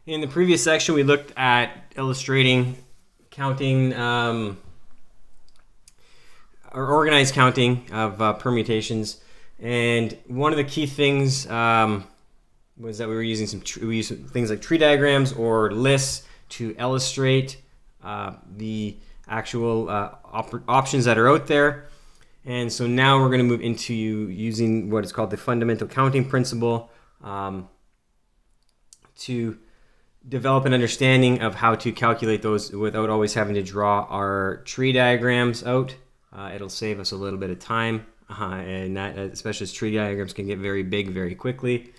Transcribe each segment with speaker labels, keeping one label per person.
Speaker 1: In the previous section, we looked at illustrating counting or organized counting of permutations, and one of the key things was that we were using things like tree diagrams or lists to illustrate the actual options that are out there. And so now we're going to move into using what is called the fundamental counting principle to develop an understanding of how to calculate those without always having to draw our tree diagrams out. It'll save us a little bit of time, and that, especially as tree diagrams can get very big very quickly.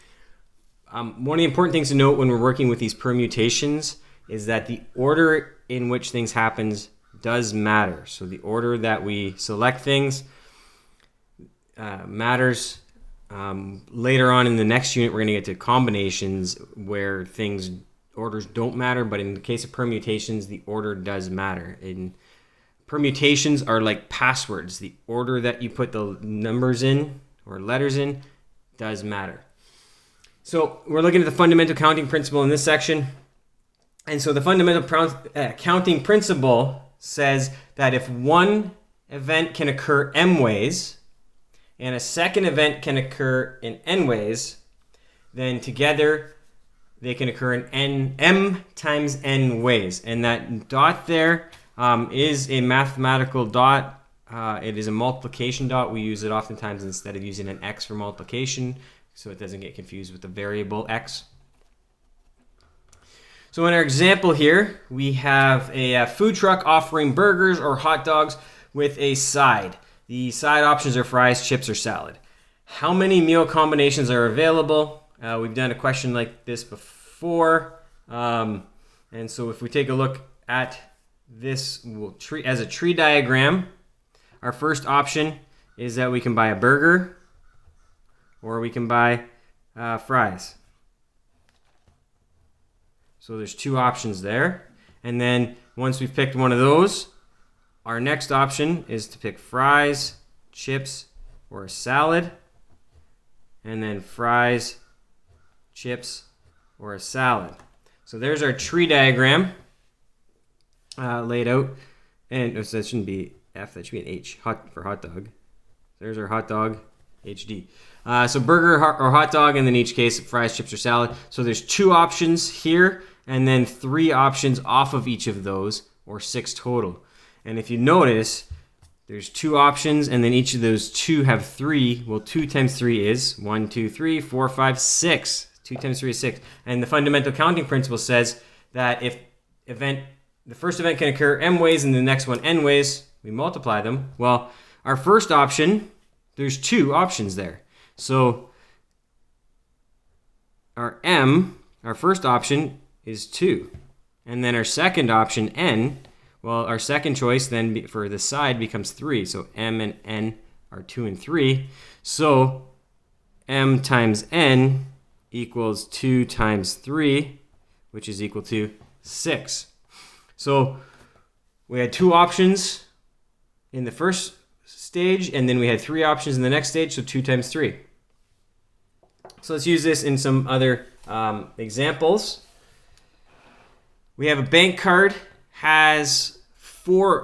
Speaker 1: One of the important things to note when we're working with these permutations is that the order in which things happens does matter. So the order that we select things matters. Later on in the next unit, we're going to get to combinations where orders don't matter, but in the case of permutations, the order does matter. And permutations are like passwords. The order that you put the numbers in or letters in does matter. So we're looking at the fundamental counting principle in this section. And so the fundamental counting principle says that if one event can occur m ways and a second event can occur in n ways, then together they can occur in m times n ways. And that dot there is a mathematical dot. It is a multiplication dot. We use it oftentimes instead of using an x for multiplication, so it doesn't get confused with the variable x. So in our example here, we have a food truck offering burgers or hot dogs with a side. The side options are fries, chips, or salad. How many meal combinations are available? We've done a question like this before. And so if we take a look at this as a tree diagram, our first option is that we can buy a burger or we can buy fries. So there's two options there. And then once we've picked one of those, our next option is to pick fries, chips, or a salad. And then fries, chips, or a salad. So there's our tree diagram laid out. And that shouldn't be F, that should be an H for hot dog. There's our hot dog, HD. So burger or hot dog, and then each case fries, chips, or salad. So there's two options here, and then three options off of each of those, or six total. And if you notice, there's two options, and then each of those two have three. Well, 2 times 3 is 1, 2, 3, 4, 5, 6. 2 times 3 is 6. And the fundamental counting principle says that if the first event can occur m ways and the next one n ways, we multiply them. Well, our first option, there's two options there. So our first option is 2. And then our second option, n, well, our second choice then for the side becomes 3. So m and n are 2 and 3. So m times n equals 2 times 3, which is equal to 6. So we had two options in the first stage, and then we had three options in the next stage, so 2 times 3. So let's use this in some other examples. We have a bank card, has four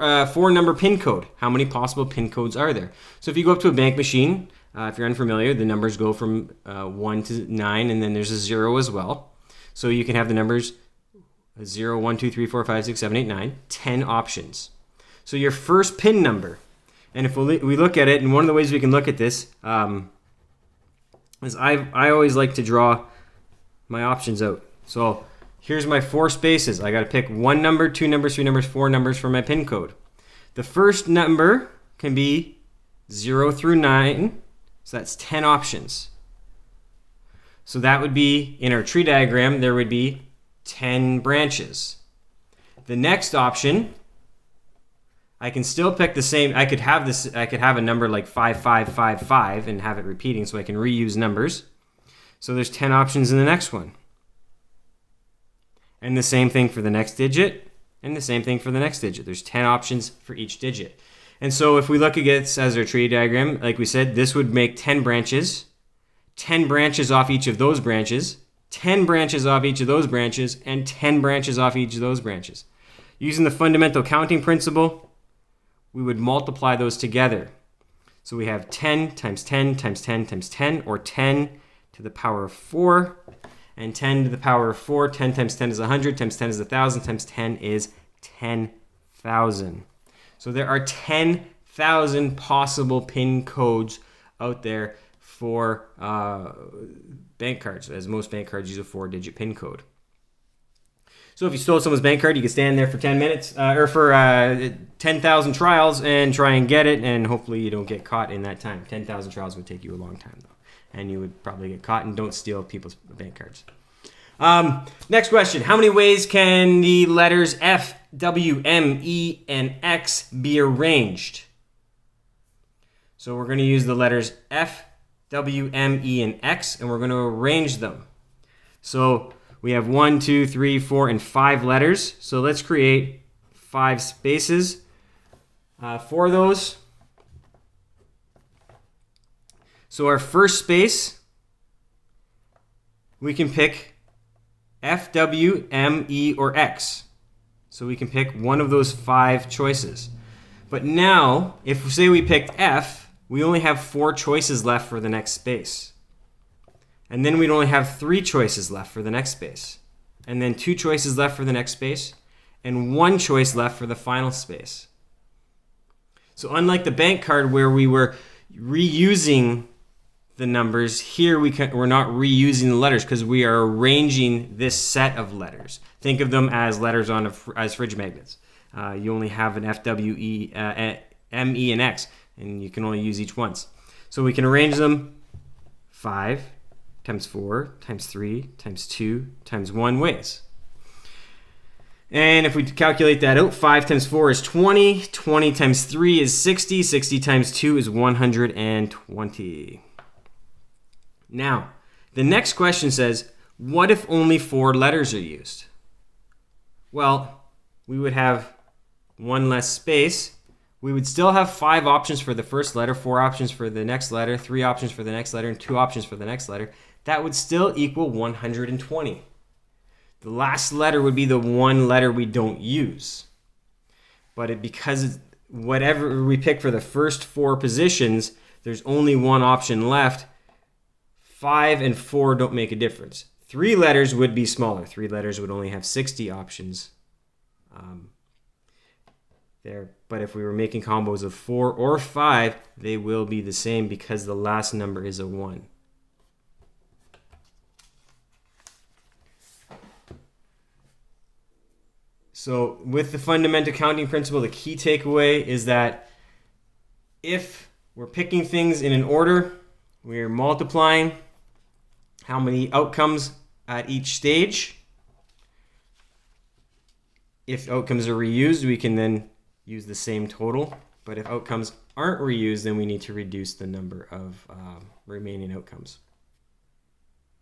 Speaker 1: number PIN code. How many possible PIN codes are there? So if you go up to a bank machine, if you're unfamiliar, the numbers go from 1 to 9, and then there's a 0 as well. So you can have the numbers 0, 1, 2, 3, 4, 5, 6, 7, 8, 9, 10 options. So your first PIN number, and if we look at it, and one of the ways we can look at this is I always like to draw my options out. So here's my 4 spaces. I got to pick 1 number, 2 numbers, 3 numbers, 4 numbers for my PIN code. The first number can be 0 through 9, so that's 10 options. So that would be, in our tree diagram, there would be 10 branches. The next option, I can still pick the same. I could have a number like 5555 and have it repeating, so I can reuse numbers. So there's 10 options in the next one. And the same thing for the next digit, and the same thing for the next digit. There's 10 options for each digit. And so if we look at this as our tree diagram, like we said, this would make 10 branches. 10 branches off each of those branches 10 branches off each of those branches, and 10 branches off each of those branches. Using the fundamental counting principle, we would multiply those together. So we have 10 times 10 times 10 times 10, or 10 to the power of 4. And 10 to the power of 4, 10 times 10 is 100, times 10 is 1,000, times 10 is 10,000. So there are 10,000 possible PIN codes out there for bank cards, as most bank cards use a 4-digit PIN code. So if you stole someone's bank card, you could stand there for 10 minutes, or for 10,000 trials and try and get it, and hopefully you don't get caught in that time. 10,000 trials would take you a long time, though, and you would probably get caught. And don't steal people's bank cards. Next question. How many ways can the letters F, W, M, E, and X be arranged? So we're going to use the letters F, W, M, E, and X, and we're going to arrange them. So we have 1, 2, 3, 4, and 5 letters. So let's create 5 spaces for those. So our first space, we can pick F, W, M, E, or X. So we can pick one of those 5 choices. But now, if say we picked F, we only have 4 choices left for the next space. And then we'd only have 3 choices left for the next space. And then 2 choices left for the next space, and 1 choice left for the final space. So unlike the bank card where we were reusing the numbers, here we're not reusing the letters because we are arranging this set of letters. Think of them as letters as fridge magnets. You only have an F, W, E, M, E, and X, and you can only use each once. So we can arrange them 5 times 4 times 3 times 2 times 1 ways. And if we calculate that out, 5 times 4 is 20, 20 times 3 is 60, 60 times 2 is 120. Now, the next question says, what if only 4 letters are used? Well, we would have 1 less space. We would still have 5 options for the first letter, 4 options for the next letter, 3 options for the next letter, and 2 options for the next letter. That would still equal 120. The last letter would be the one letter we don't use. But because whatever we pick for the first 4 positions, there's only 1 option left. 5 and 4 don't make a difference. 3 letters would be smaller. 3 letters would only have 60 options there. But if we were making combos of 4 or 5, they will be the same because the last number is a 1. So with the fundamental counting principle, the key takeaway is that if we're picking things in an order, we're multiplying how many outcomes at each stage. If outcomes are reused, we can then use the same total. But if outcomes aren't reused, then we need to reduce the number of remaining outcomes.